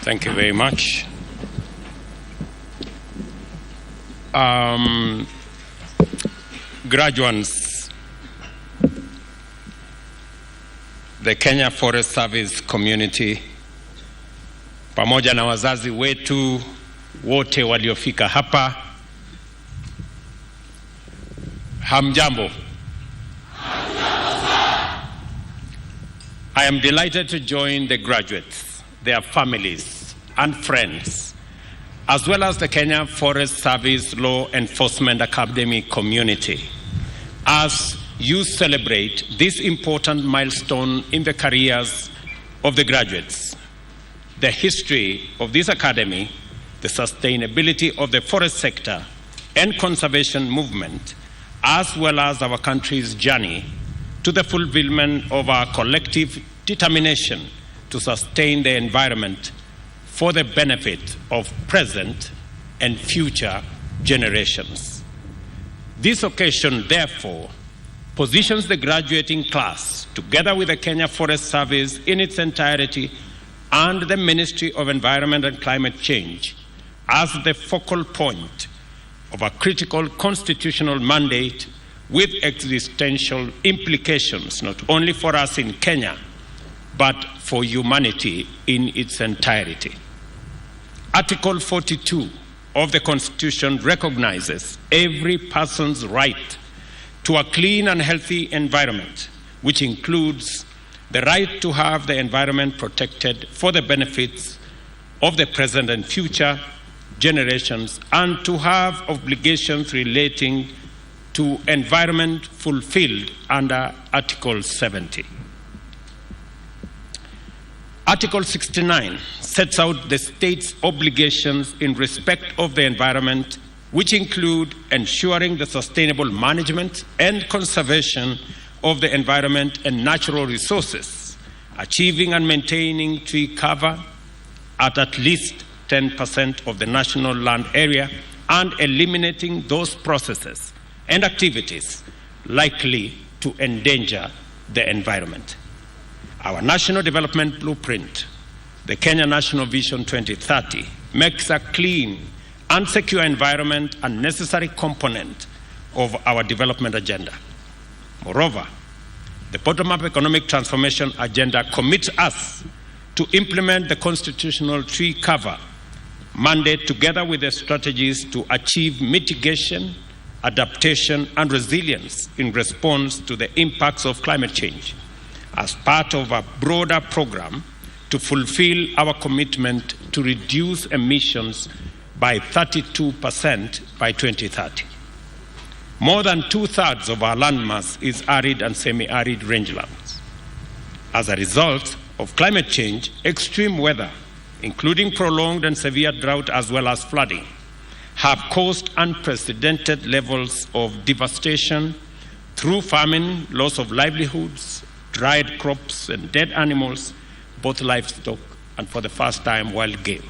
Thank you very much. Graduates, the Kenya Forest Service community, pamoja na wazazi wetu wote waliofika hapa, hamjambo. I am delighted to join the graduates, their families and friends, as well as the Kenya Forest Service Law Enforcement Academy community, as you celebrate this important milestone in the careers of the graduates. The history of this academy, the sustainability of the forest sector and conservation movement, as well as our country's journey to the fulfillment of our collective determination to sustain the environment for the benefit of present and future generations. This occasion, therefore, positions the graduating class, together with the Kenya Forest Service in its entirety and the Ministry of Environment and Climate Change, as the focal point of a critical constitutional mandate with existential implications, not only for us in Kenya, but for humanity in its entirety. Article 42 of the Constitution recognizes every person's right to a clean and healthy environment, which includes the right to have the environment protected for the benefits of the present and future generations, and to have obligations relating to environment fulfilled under Article 70. Article 69 sets out the state's obligations in respect of the environment, which include ensuring the sustainable management and conservation of the environment and natural resources, achieving and maintaining tree cover at least 10% of the national land area, and eliminating those processes and activities likely to endanger the environment. Our National Development Blueprint, the Kenya National Vision 2030, makes a clean and secure environment a necessary component of our development agenda. Moreover, the bottom-up economic transformation agenda commits us to implement the constitutional tree cover mandate together with the strategies to achieve mitigation, adaptation, and resilience in response to the impacts of climate change as part of a broader program to fulfill our commitment to reduce emissions by 32% by 2030. More than 2/3 of our landmass is arid and semi-arid rangelands. As a result of climate change, extreme weather, including prolonged and severe drought as well as flooding, have caused unprecedented levels of devastation through famine, loss of livelihoods, dried crops and dead animals, both livestock and for the first time wild game.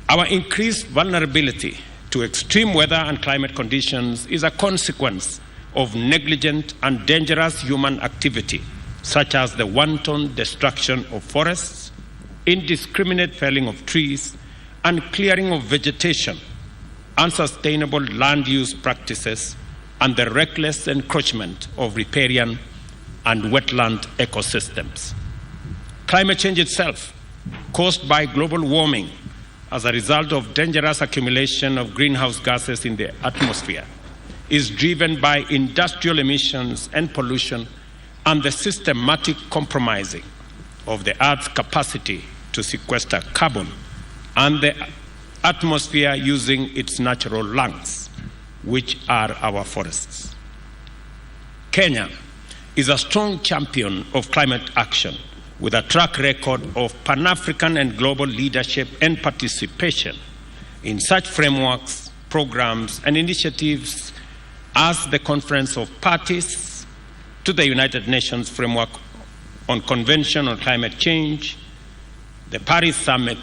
Our increased vulnerability to extreme weather and climate conditions is a consequence of negligent and dangerous human activity, such as the wanton destruction of forests, indiscriminate felling of trees, and clearing of vegetation, unsustainable land use practices, and the reckless encroachment of riparian and wetland ecosystems. Climate change itself, caused by global warming as a result of dangerous accumulation of greenhouse gases in the atmosphere, is driven by industrial emissions and pollution and the systematic compromising of the Earth's capacity to sequester carbon and the atmosphere using its natural lungs, which are our forests. Kenya is a strong champion of climate action with a track record of Pan-African and global leadership and participation in such frameworks, programs, and initiatives as the Conference of Parties to the United Nations Framework on Convention on Climate Change, the Paris Summit,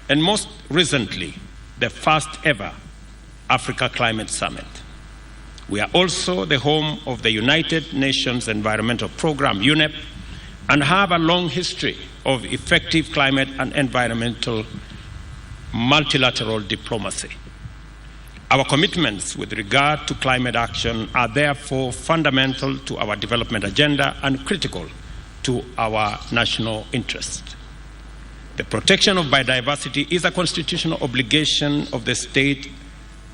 and most recently, the first ever Africa Climate Summit. We are also the home of the United Nations Environmental Programme, UNEP, and have a long history of effective climate and environmental multilateral diplomacy. Our commitments with regard to climate action are therefore fundamental to our development agenda and critical to our national interest. The protection of biodiversity is a constitutional obligation of the state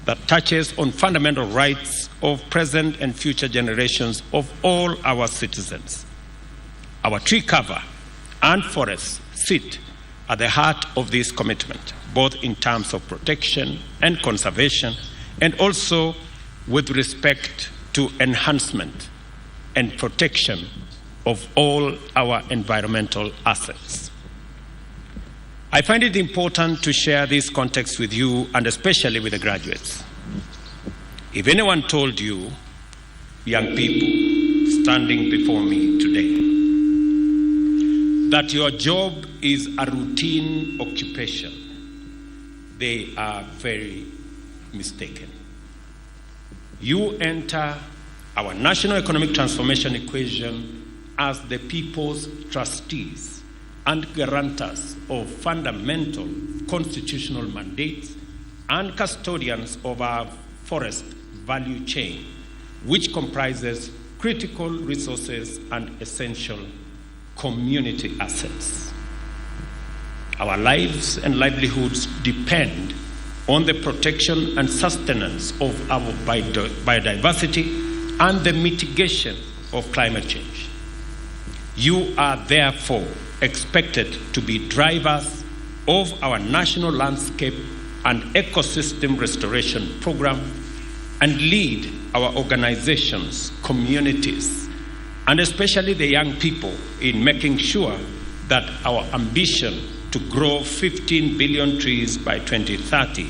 that touches on fundamental rights of present and future generations of all our citizens. Our tree cover and forests sit at the heart of this commitment, both in terms of protection and conservation, and also with respect to enhancement and protection of all our environmental assets. I find it important to share this context with you, and especially with the graduates. If anyone told you, young people standing before me today, that your job is a routine occupation, they are very mistaken. You enter our national economic transformation equation as the people's trustees and guarantors of fundamental constitutional mandates and custodians of our forest value chain, which comprises critical resources and essential community assets. Our lives and livelihoods depend on the protection and sustenance of our biodiversity and the mitigation of climate change. You are therefore expected to be drivers of our national landscape and ecosystem restoration program and lead our organizations, communities, and especially the young people in making sure that our ambition to grow 15 billion trees by 2030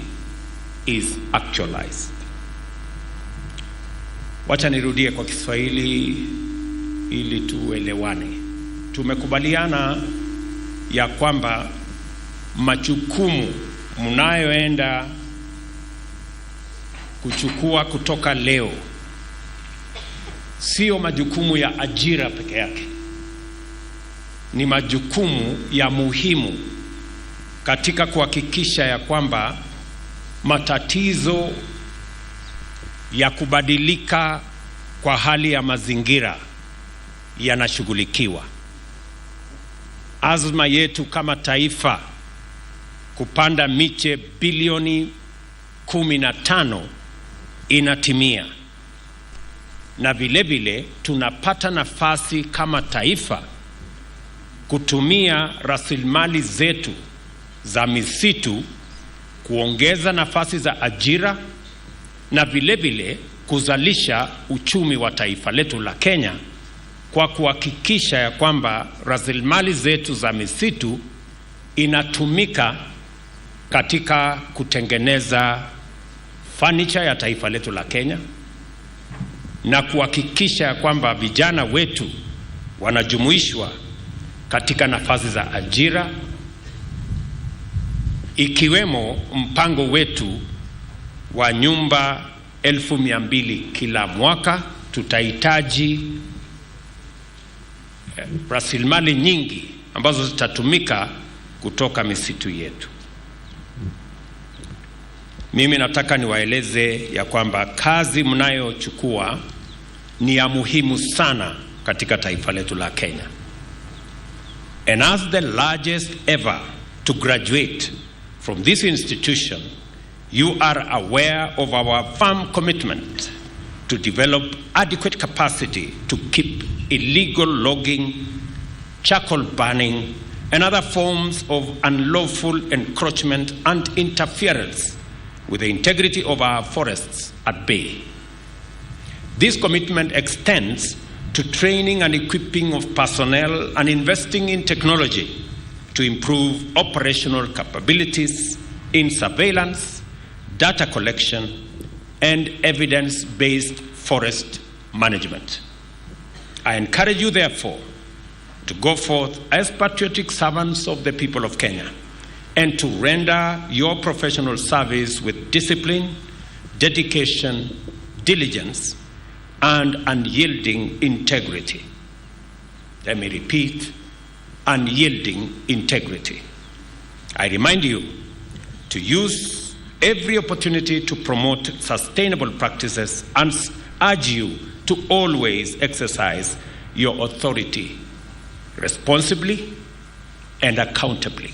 is actualized. Wacha nirudie kwa Kiswahili ili tuelewane. Tumekubaliana ya kwamba majukumu mnayoenda kuchukua kutoka leo sio majukumu ya ajira peke yake. Ni majukumu ya muhimu katika kuhakikisha ya kwamba matatizo ya kubadilika kwa hali ya mazingira yanashughulikiwa. Azma yetu kama taifa kupanda miche bilioni 15 inatimia. Na vile vile tunapata nafasi kama taifa kutumia rasilimali zetu za misitu kuongeza nafasi za ajira na vile vile kuzalisha uchumi wa taifa letu la Kenya kwa kuhakikisha ya kwamba rasilimali zetu za misitu inatumika katika kutengeneza furniture ya taifa letu la Kenya na kuhakikisha ya kwamba vijana wetu wanajumuishwa katika nafasi za ajira, ikiwemo mpango wetu wa nyumba 200,000 kila mwaka. Tutahitaji rasilimali nyingi ambazo zitatumika kutoka misitu yetu. Mimi nataka niwaeleze ya kwamba kazi mnayochukua ni ya muhimu sana katika taifa letu la Kenya. And as the largest ever to graduate from this institution, you are aware of our firm commitment to develop adequate capacity to keep illegal logging, charcoal burning, and other forms of unlawful encroachment and interference with the integrity of our forests at bay. This commitment extends to training and equipping of personnel and investing in technology to improve operational capabilities in surveillance, data collection, and evidence-based forest management. I encourage you, therefore, to go forth as patriotic servants of the people of Kenya and to render your professional service with discipline, dedication, diligence, and unyielding integrity. Let me repeat, unyielding integrity. I remind you to use every opportunity to promote sustainable practices and urge you to always exercise your authority responsibly and accountably.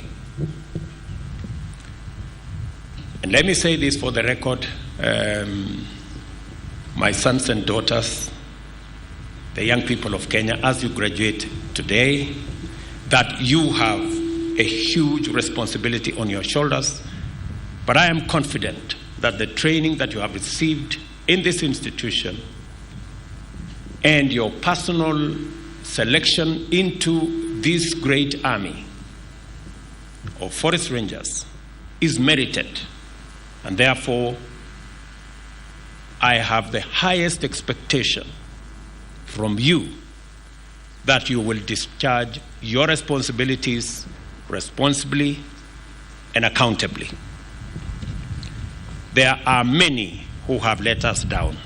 And let me say this for the record, my sons and daughters, the young people of Kenya, as you graduate today, that you have a huge responsibility on your shoulders, but I am confident that the training that you have received in this institution and your personal selection into this great army of forest rangers is merited, and therefore I have the highest expectation from you that you will discharge your responsibilities responsibly and accountably. There are many who have let us down.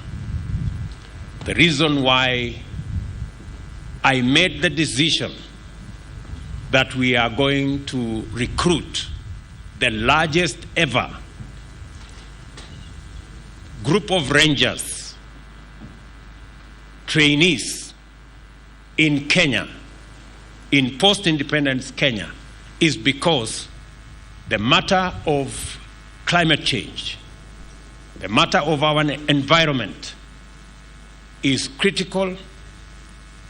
The reason why I made the decision that we are going to recruit the largest ever group of rangers, trainees in Kenya, in post-independence Kenya, is because the matter of climate change, the matter of our environment is critical,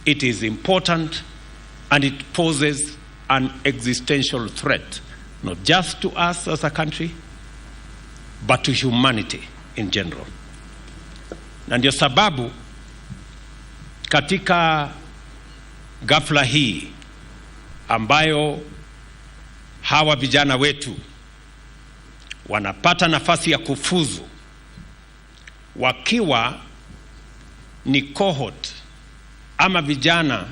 it is important, and it poses an existential threat, not just to us as a country, but to humanity in general. Na ndio sababu katika ghafla hii ambayo hawa vijana wetu wanapata nafasi ya kufuzu wakiwa ni cohort ama vijana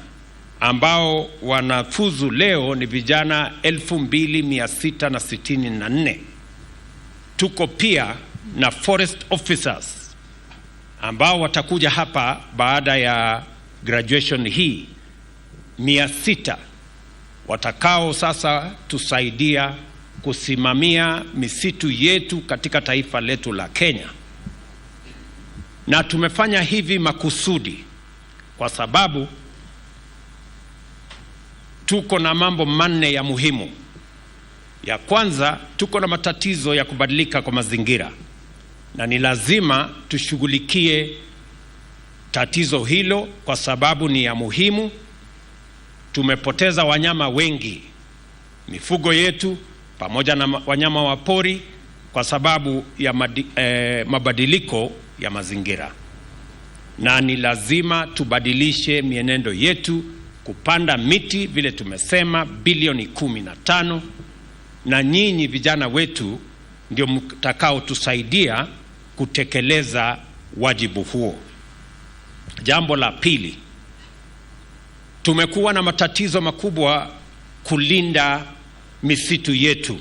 ambao wanafuzu leo ni vijana 2664. Tuko pia na forest officers ambao watakuja hapa baada ya graduation hii 600 watakao sasa tusaidia kusimamia misitu yetu katika taifa letu la Kenya. Na tumefanya hivi makusudi kwa sababu tuko na mambo manne ya muhimu. Ya kwanza, tuko na matatizo ya kubadilika kwa mazingira, na ni lazima tushughulikie tatizo hilo kwa sababu ni ya muhimu. Tumepoteza wanyama wengi, mifugo yetu pamoja na wanyama wa pori kwa sababu ya mabadiliko ya mazingira, na ni lazima tubadilishe mienendo yetu, kupanda miti vile tumesema bilioni 15, na nyinyi vijana wetu ndio mtakao tusaidia kutekeleza wajibu huo. Jambo la pili, tumekuwa na matatizo makubwa kulinda misitu yetu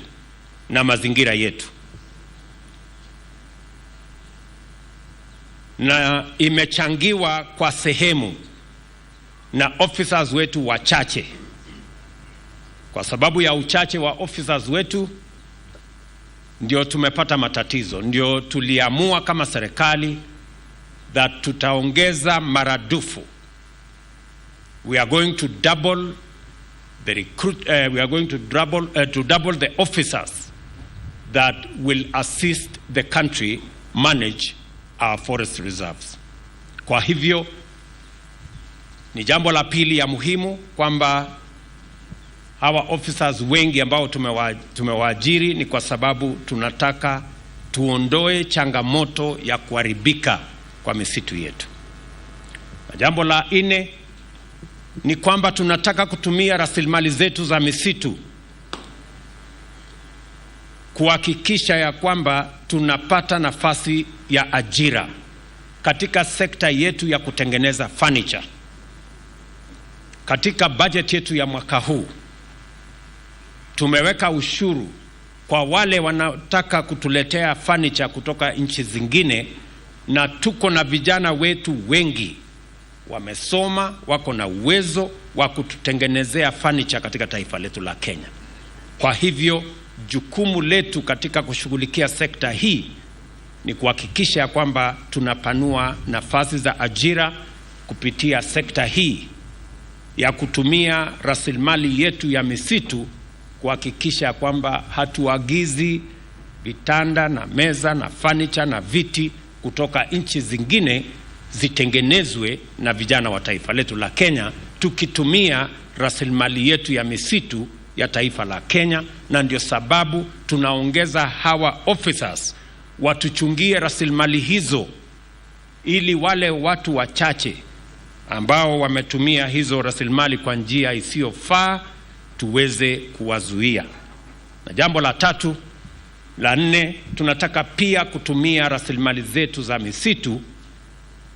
na mazingira yetu, na imechangiwa kwa sehemu na officers wetu wachache. Kwa sababu ya uchache wa officers wetu ndio tumepata matatizo. Ndio tuliamua kama serikali that tutaongeza maradufu. We are going to double the double the officers that will assist the country manage our forest reserves. Kwa hivyo ni jambo la pili ya muhimu kwamba hawa officers wengi ambao tumewaajiri ni kwa sababu tunataka tuondoe changamoto ya kuharibika kwa misitu yetu. Na jambo la 4 ni kwamba tunataka kutumia rasilimali zetu za misitu kuhakikisha ya kwamba tunapata nafasi ya ajira katika sekta yetu ya kutengeneza furniture. Katika budget yetu ya mwaka huu tumeweka ushuru kwa wale wanataka kutuletea furniture kutoka nchi zingine, na tuko na vijana wetu wengi wamesoma, wako na uwezo wa kututengenezea furniture katika taifa letu la Kenya. Kwa hivyo jukumu letu katika kushughulikia sekta hii ni kuhakikisha kwamba tunapanua nafasi za ajira kupitia sekta hii ya kutumia rasilimali yetu ya misitu, kuhakikisha kwamba hatuagizi vitanda na meza na furniture na viti kutoka nchi zingine zitengenezwe na vijana wa taifa letu la Kenya, tukitumia rasilimali yetu ya misitu ya taifa la Kenya. Na ndio sababu tunaongeza hawa officers watuchungie rasilimali hizo, ili wale watu wachache ambao wametumia hizo rasilimali kwa njia isiyofaa tuweze kuwazuia. Na jambo la tatu, la nne, tunataka pia kutumia rasilimali zetu za misitu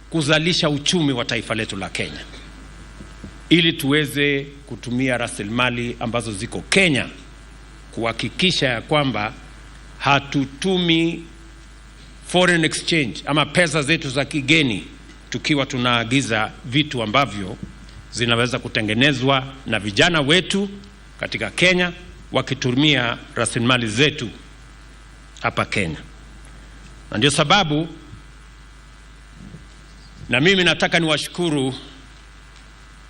kuzalisha uchumi wa taifa letu la Kenya, ili tuweze kutumia rasilimali ambazo ziko Kenya kuhakikisha ya kwamba hatutumi foreign exchange ama pesa zetu za kigeni tukiwa tunaagiza vitu ambavyo zinaweza kutengenezwa na vijana wetu katika Kenya wakitumia rasilimali zetu hapa Kenya. Na ndio sababu na mimi nataka niwashukuru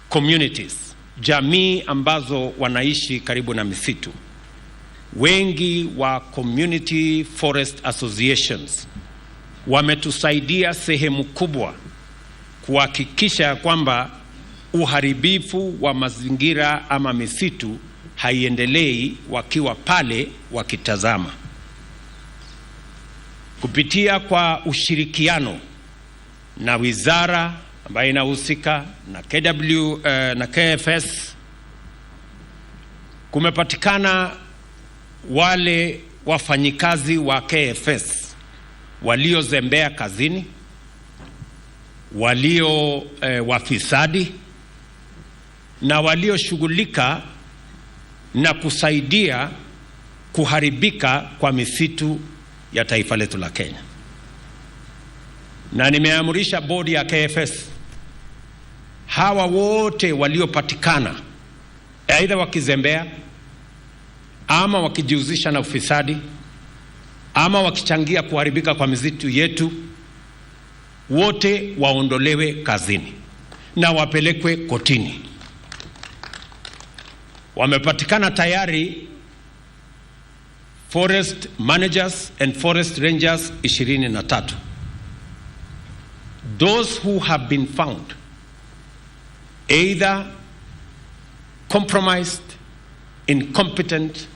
communities, jamii ambazo wanaishi karibu na misitu. Wengi wa community forest associations wametusaidia sehemu kubwa kuhakikisha kwamba uharibifu wa mazingira ama misitu haiendelei wakiwa pale wakitazama. Kupitia kwa ushirikiano na wizara ambayo inahusika na KFS, kumepatikana wale wafanyikazi wa KFS waliozembea kazini, walio wafisadi na walioshughulika na kusaidia kuharibika kwa misitu ya taifa letu la Kenya. Na nimeamrisha bodi ya KFS, hawa wote waliopatikana aidha wakizembea ama wakijihusisha na ufisadi ama wakichangia kuharibika kwa misitu yetu, wote waondolewe kazini na wapelekwe kotini. Wamepatikana tayari forest managers and forest rangers 23. Those who have been found either compromised, incompetent,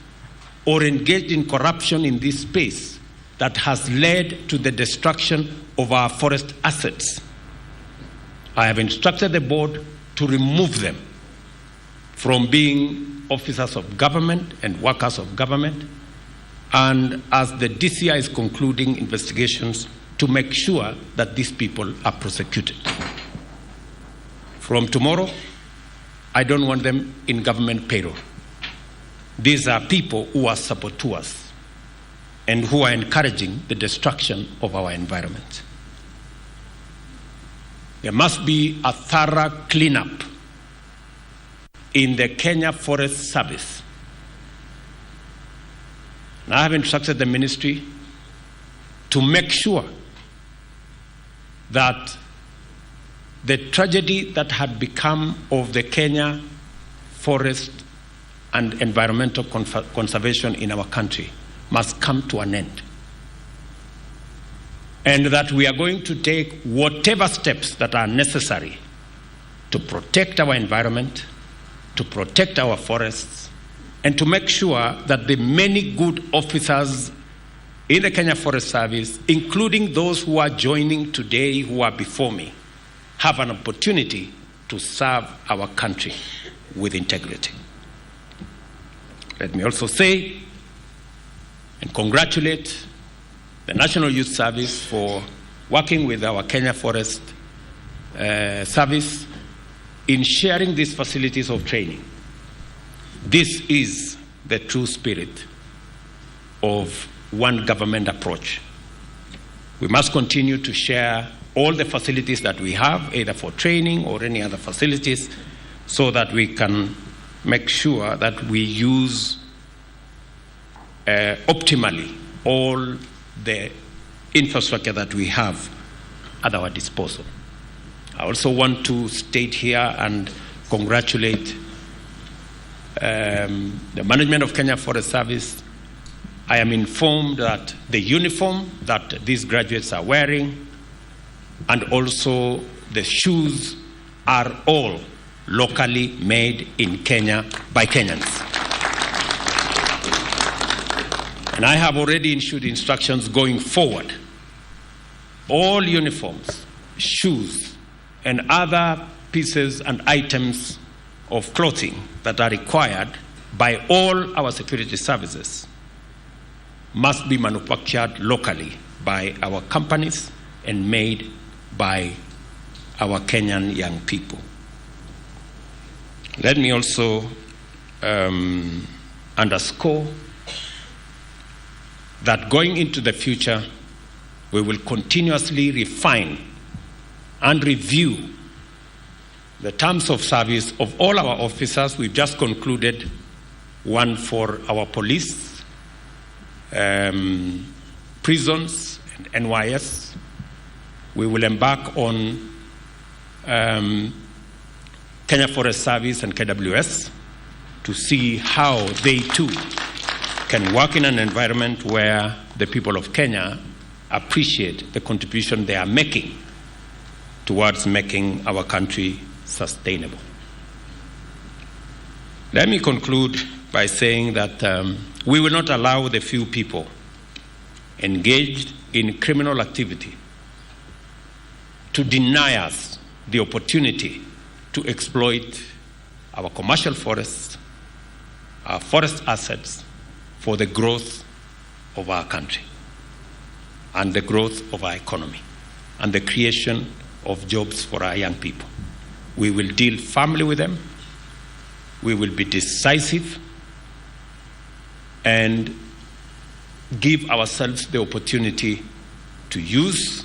or engaged in corruption in this space that has led to the destruction of our forest assets, I have instructed the board to remove them from being officers of government and workers of government, and as the DCI is concluding investigations, to make sure that these people are prosecuted. From tomorrow, I don't want them in government payroll. These are people who are saboteurs and who are encouraging the destruction of our environment. There must be a thorough cleanup in the Kenya Forest Service. And I have instructed the ministry to make sure that the tragedy that had become of the Kenya forest and environmental conservation in our country must come to an end. And that we are going to take whatever steps that are necessary to protect our environment, to protect our forests, and to make sure that the many good officers in the Kenya Forest Service, including those who are joining today, who are before me, have an opportunity to serve our country with integrity. Let me also say and congratulate the National Youth Service for working with our Kenya Forest Service in sharing these facilities of training. This is the true spirit of one government approach. We must continue to share all the facilities that we have, either for training or any other facilities, so that we can make sure that we use optimally all the infrastructure that we have at our disposal. I also want to state here and congratulate the management of Kenya Forest Service. I am informed that the uniform that these graduates are wearing and also the shoes are all locally made in Kenya by Kenyans. And I have already issued instructions going forward. All uniforms, shoes, and other pieces and items of clothing that are required by all our security services must be manufactured locally by our companies and made by our Kenyan young people. Let me also underscore that going into the future, we will continuously refine and review the terms of service of all our officers. We've just concluded one for our police, prisons, and NYS. We will embark on Kenya Forest Service and KWS to see how they too can work in an environment where the people of Kenya appreciate the contribution they are making towards making our country sustainable. Let me conclude by saying that we will not allow the few people engaged in criminal activity to deny us the opportunity to exploit our commercial forests, our forest assets, for the growth of our country and the growth of our economy and the creation of jobs for our young people. We will deal firmly with them. We will be decisive and give ourselves the opportunity to use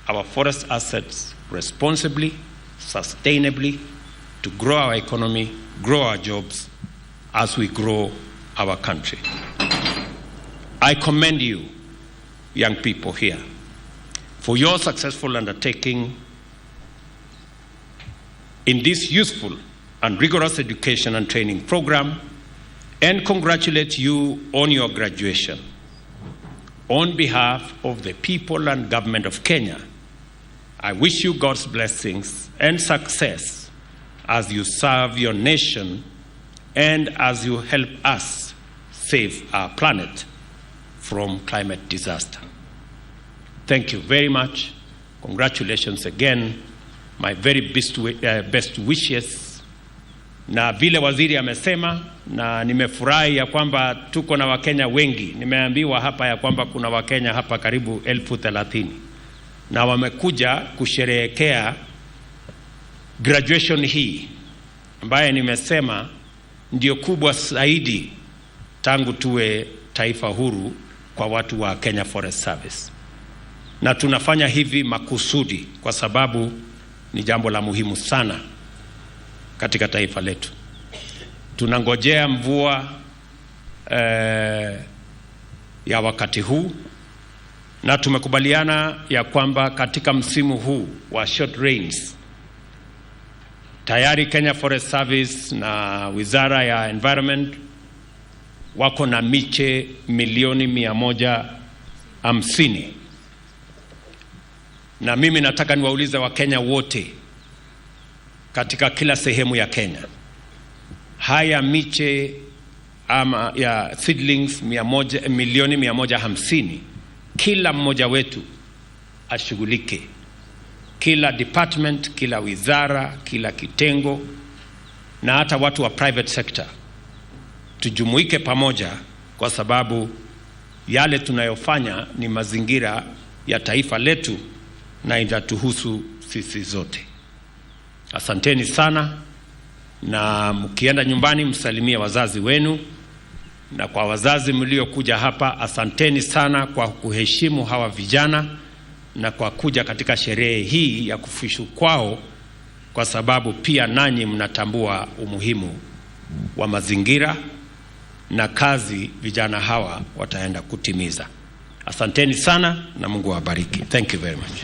our forest assets responsibly, sustainably, to grow our economy, grow our jobs as we grow our country. I commend you, young people here, for your successful undertaking in this useful and rigorous education and training program, and congratulate you on your graduation. On behalf of the people and government of Kenya, I wish you God's blessings and success as you serve your nation and as you help us save our planet from climate disaster. Thank you very much. Congratulations again. My very best wishes. Na vile waziri amesema, na nimefurahi ya kwamba tuko na Wakenya wengi. Nimeambiwa hapa ya kwamba kuna Wakenya hapa karibu 30,000 na wamekuja kusherehekea graduation hii ambaye nimesema ndio kubwa zaidi tangu tuwe taifa huru kwa watu wa Kenya Forest Service. Na tunafanya hivi makusudi kwa sababu ni jambo la muhimu sana katika taifa letu. Tunangojea mvua ya wakati huu, na tumekubaliana ya kwamba katika msimu huu wa short rains tayari Kenya Forest Service na Wizara ya Environment wako na miche milioni 150. Na mimi nataka niwaulize Wakenya wote katika kila sehemu ya Kenya, haya miche ama ya seedlings milioni 150, kila mmoja wetu ashughulike, kila department, kila wizara, kila kitengo, na hata watu wa private sector tujumuike pamoja, kwa sababu yale tunayofanya ni mazingira ya taifa letu na inatuhusu sisi zote. Asanteni sana, na mkienda nyumbani msalimie wazazi wenu, na kwa wazazi mliokuja hapa asanteni sana kwa kuheshimu hawa vijana na kwa kuja katika sherehe hii ya kufuzu kwao, kwa sababu pia nanyi mnatambua umuhimu wa mazingira na kazi vijana hawa wataenda kutimiza. Asanteni sana na Mungu awabariki. Thank you very much.